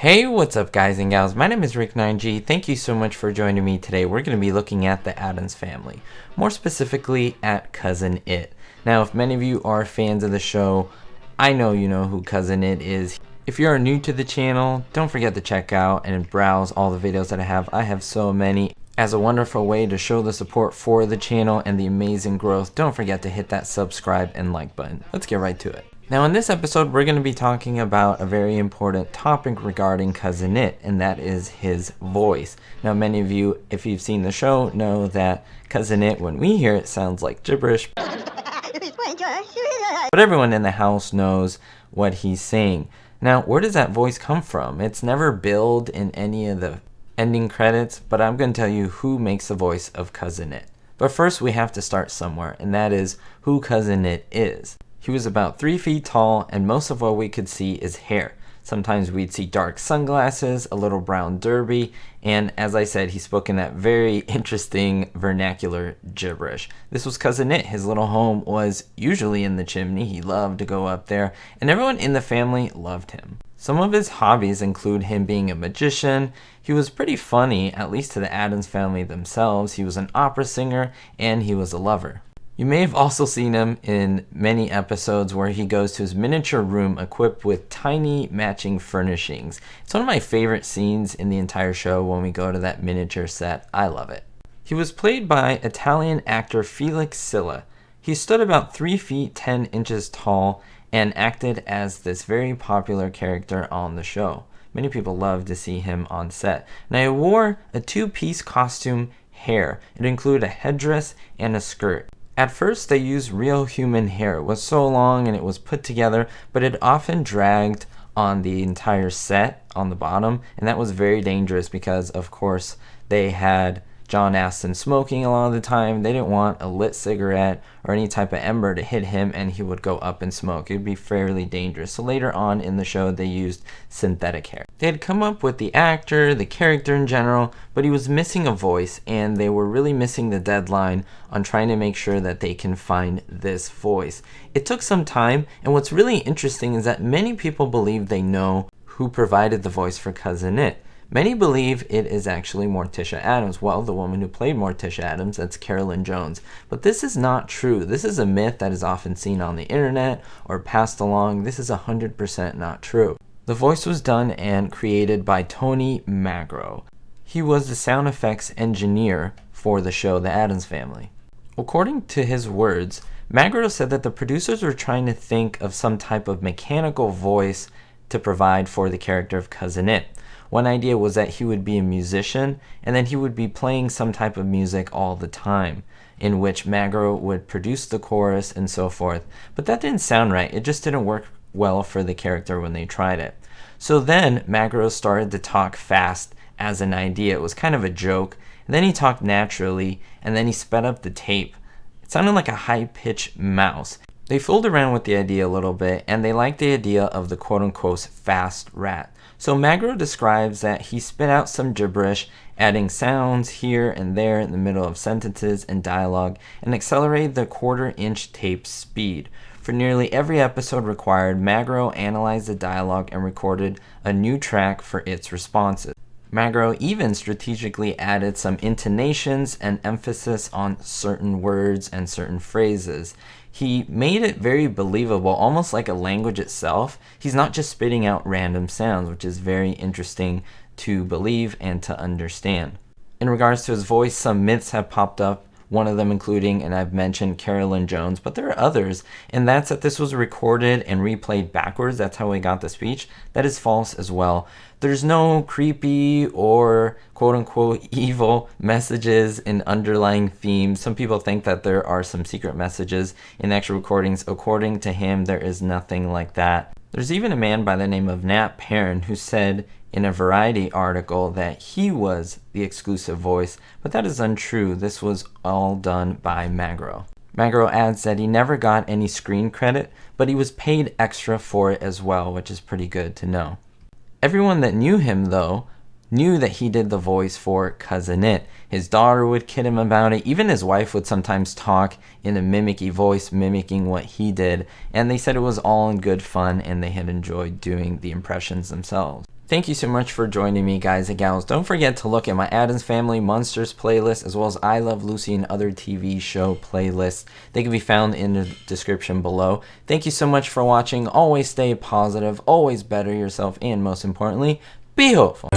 Hey, what's up guys and gals? My name is Rick9G. Thank you so much for joining me today. We're going to be looking at the Addams Family, more specifically at Cousin It. Now, if many of you are fans of the show, I know you know who Cousin It is. If you are new to the channel, don't forget to check out and browse all the videos that I have. I have so many. As a wonderful way to show the support for the channel and the amazing growth, don't forget to hit that subscribe and like button. Let's get right to it. Now in this episode, we're going to be talking about a very important topic regarding Cousin It, and that is his voice. Now many of you, if you've seen the show, know that Cousin It, when we hear it, sounds like gibberish. But everyone in the house knows what he's saying. Now, where does that voice come from? It's never billed in any of the ending credits, but I'm going to tell you who makes the voice of Cousin It. But first, we have to start somewhere, and that is who Cousin It is. He was about 3 feet tall, and most of what we could see is hair. Sometimes we'd see dark sunglasses, a little brown derby, and as I said, he spoke in that very interesting vernacular gibberish. This was Cousin It. His little home was usually in the chimney. He loved to go up there, and everyone in the family loved him. Some of his hobbies include him being a magician. He was pretty funny, at least to the Addams family themselves. He was an opera singer, and he was a lover. You may have also seen him in many episodes where he goes to his miniature room equipped with tiny matching furnishings. It's one of my favorite scenes in the entire show when we go to that miniature set. I love it. He was played by Italian actor Felix Silla. He stood about 3 feet 10 inches tall and acted as this very popular character on the show. Many people love to see him on set. Now he wore a two-piece costume hair. It included a headdress and a skirt. At first, they used real human hair. It was so long and it was put together, but it often dragged on the entire set on the bottom, and that was very dangerous because, of course, they had John Astin smoking a lot of the time. They didn't want a lit cigarette or any type of ember to hit him and he would go up in smoke. It would be fairly dangerous. So later on in the show, they used synthetic hair. They had come up with the actor, the character in general, but he was missing a voice, and they were really missing the deadline on trying to make sure that they can find this voice. It took some time, and what's really interesting is that many people believe they know who provided the voice for Cousin It. Many believe it is actually Morticia Addams. Well, the woman who played Morticia Addams, that's Carolyn Jones. But this is not true. This is a myth that is often seen on the internet or passed along. This is 100% not true. The voice was done and created by Tony Magro. He was the sound effects engineer for the show The Addams Family. According to his words, Magro said that the producers were trying to think of some type of mechanical voice to provide for the character of Cousin It. One idea was that he would be a musician, and then he would be playing some type of music all the time, in which Magro would produce the chorus and so forth. But that didn't sound right. It just didn't work well for the character when they tried it. So then Magro started to talk fast as an idea. It was kind of a joke. And then he talked naturally, and then he sped up the tape. It sounded like a high-pitched mouse. They fooled around with the idea a little bit, and they liked the idea of the quote-unquote fast rat. So Magro describes that he spit out some gibberish, adding sounds here and there in the middle of sentences and dialogue, and accelerated the quarter-inch tape speed. For nearly every episode required, Magro analyzed the dialogue and recorded a new track for its responses. Magro even strategically added some intonations and emphasis on certain words and certain phrases. He made it very believable, almost like a language itself. He's not just spitting out random sounds, which is very interesting to believe and to understand. In regards to his voice, some myths have popped up, one of them including, and I've mentioned, Carolyn Jones, but there are others, and that's that this was recorded and replayed backwards. That's how he got the speech. That is false as well. There's no creepy or quote-unquote evil messages in underlying themes. Some people think that there are some secret messages in actual recordings. According to him, there is nothing like that. There's even a man by the name of Nat Perrin who said in a Variety article that he was the exclusive voice, but that is untrue. This was all done by Magro. Magro adds that he never got any screen credit, but he was paid extra for it as well, which is pretty good to know. Everyone that knew him, though, knew that he did the voice for Cousin It. His daughter would kid him about it. Even his wife would sometimes talk in a mimicky voice, mimicking what he did. And they said it was all in good fun, and they had enjoyed doing the impressions themselves. Thank you so much for joining me, guys and gals. Don't forget to look at my Addams Family Monsters playlist, as well as I Love Lucy and other TV show playlists. They can be found in the description below. Thank you so much for watching. Always stay positive, always better yourself, and most importantly, be hopeful.